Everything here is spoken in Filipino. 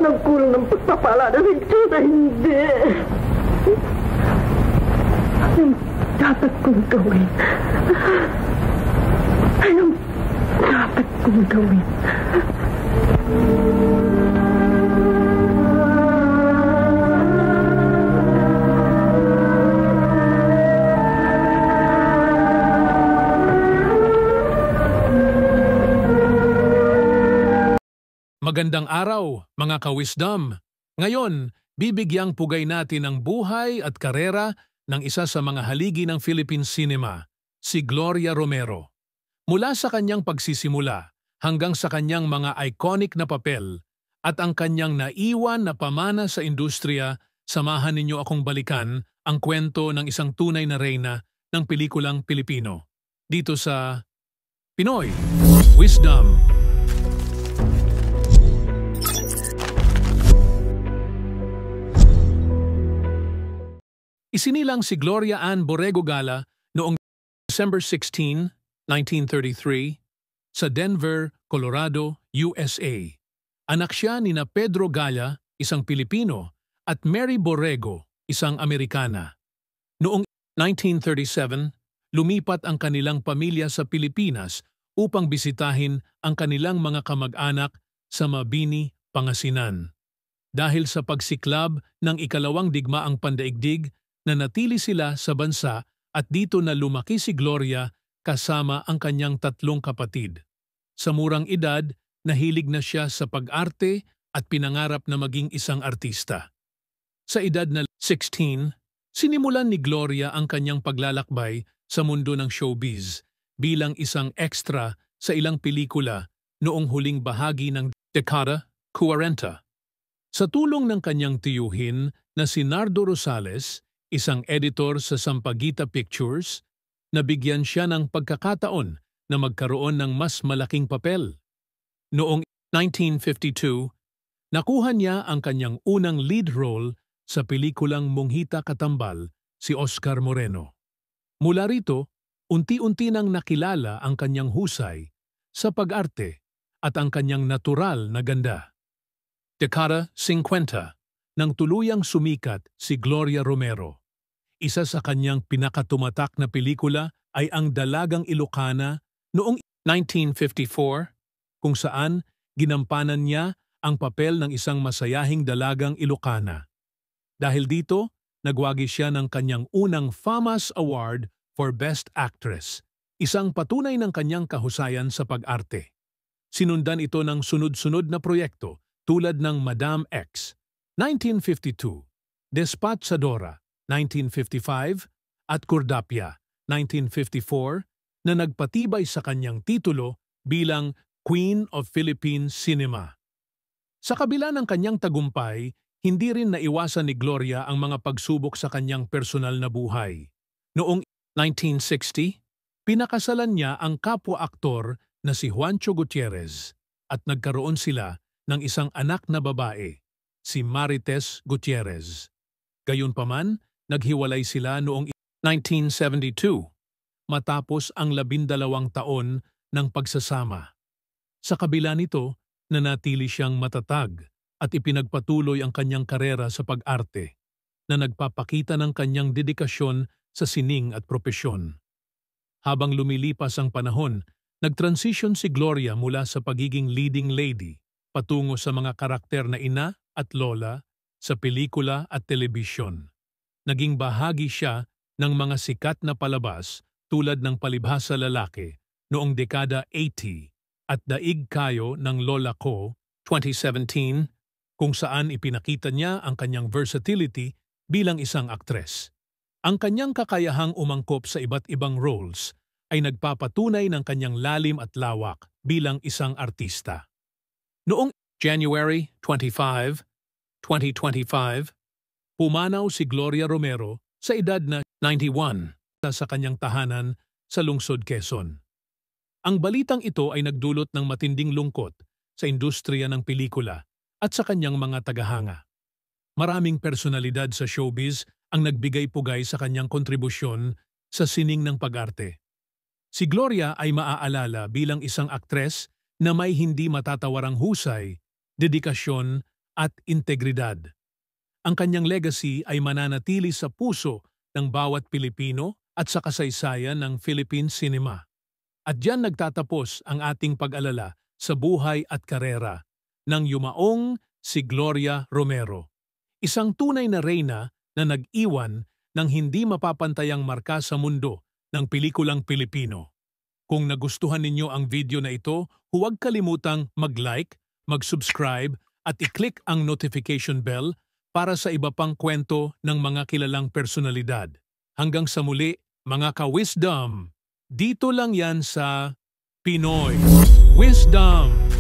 nagkulang ng pagpapala na Diyos na hindi. Anong dapat kong gawin? Anong dapat kong gawin? Magandang araw, mga ka-wisdom. Ngayon, bibigyang pugay natin ang buhay at karera ng isa sa mga haligi ng Philippine cinema, si Gloria Romero. Mula sa kanyang pagsisimula hanggang sa kanyang mga iconic na papel at ang kanyang naiwan na pamana sa industriya, samahan ninyo akong balikan ang kwento ng isang tunay na reyna ng pelikulang Pilipino. Dito sa Pinoy Wisdom. Isinilang si Gloria Ann Borrego Gala noong December 16, 1933 sa Denver, Colorado, USA. Anak siya ni Pedro Gala, isang Pilipino, at Mary Borrego, isang Amerikana. Noong 1937, lumipat ang kanilang pamilya sa Pilipinas upang bisitahin ang kanilang mga kamag-anak sa Mabini, Pangasinan. Dahil sa pagsiklab ng ikalawang digmaang pandaigdig, nanatili sila sa bansa at dito na lumaki si Gloria kasama ang kanyang tatlong kapatid. Sa murang edad, nahilig na siya sa pag-arte at pinangarap na maging isang artista. Sa edad na 16, sinimulan ni Gloria ang kanyang paglalakbay sa mundo ng showbiz bilang isang extra sa ilang pelikula noong huling bahagi ng dekada 40. Sa tulong ng kanyang tiyuhin na si Nardo Rosales, isang editor sa Sampaguita Pictures, nabigyan siya ng pagkakataon na magkaroon ng mas malaking papel. Noong 1952, nakuha niya ang kanyang unang lead role sa pelikulang Monghita Katambal, si Oscar Moreno. Mula rito, unti-unti nang nakilala ang kanyang husay sa pag-arte at ang kanyang natural na ganda. Dekada 50, nang tuluyang sumikat si Gloria Romero. Isa sa kanyang pinakatumatak na pelikula ay ang Dalagang Ilocana noong 1954, kung saan ginampanan niya ang papel ng isang masayahing dalagang Ilocana. Dahil dito, nagwagi siya ng kanyang unang FAMAS Award for Best Actress, isang patunay ng kanyang kahusayan sa pag-arte. Sinundan ito ng sunod-sunod na proyekto tulad ng Madam X, 1952, Despatchadora, 1955, at Cordapia, 1954, na nagpatibay sa kanyang titulo bilang Queen of Philippine Cinema. Sa kabila ng kanyang tagumpay, hindi rin naiwasan ni Gloria ang mga pagsubok sa kanyang personal na buhay. Noong 1960, pinakasalan niya ang kapwa-aktor na si Juancho Gutierrez at nagkaroon sila ng isang anak na babae, si Marites Gutierrez. Gayunpaman, naghiwalay sila noong 1972 matapos ang 12 taon ng pagsasama. Sa kabila nito, nanatili siyang matatag at ipinagpatuloy ang kanyang karera sa pag-arte na nagpapakita ng kanyang dedikasyon sa sining at propesyon. Habang lumilipas ang panahon, nagtransition si Gloria mula sa pagiging leading lady patungo sa mga karakter na ina at lola sa pelikula at telebisyon. Naging bahagi siya ng mga sikat na palabas tulad ng Palibhasa Lalaki noong dekada 80 at Daig Kayo ng Lola Ko, 2017, kung saan ipinakita niya ang kanyang versatility bilang isang aktres. Ang kanyang kakayahang umangkop sa iba't ibang roles ay nagpapatunay ng kanyang lalim at lawak bilang isang artista. Noong January 25, 2025, pumanaw si Gloria Romero sa edad na 91 sa kanyang tahanan sa lungsod Quezon. Ang balitang ito ay nagdulot ng matinding lungkot sa industriya ng pelikula at sa kanyang mga tagahanga. Maraming personalidad sa showbiz ang nagbigay-pugay sa kanyang kontribusyon sa sining ng pag-arte. Si Gloria ay maaalala bilang isang aktres na may hindi matatawarang husay, dedikasyon at integridad. Ang kanyang legacy ay mananatili sa puso ng bawat Pilipino at sa kasaysayan ng Philippine cinema. At diyan nagtatapos ang ating pag-alala sa buhay at karera ng yumaong si Gloria Romero. Isang tunay na reyna na nag-iwan ng hindi mapapantayang marka sa mundo ng pelikulang Pilipino. Kung nagustuhan ninyo ang video na ito, huwag kalimutang mag-like, mag-subscribe at i-click ang notification bell para sa iba pang kwento ng mga kilalang personalidad. Hanggang sa muli, mga ka-wisdom, dito lang yan sa Pinoy Wisdom!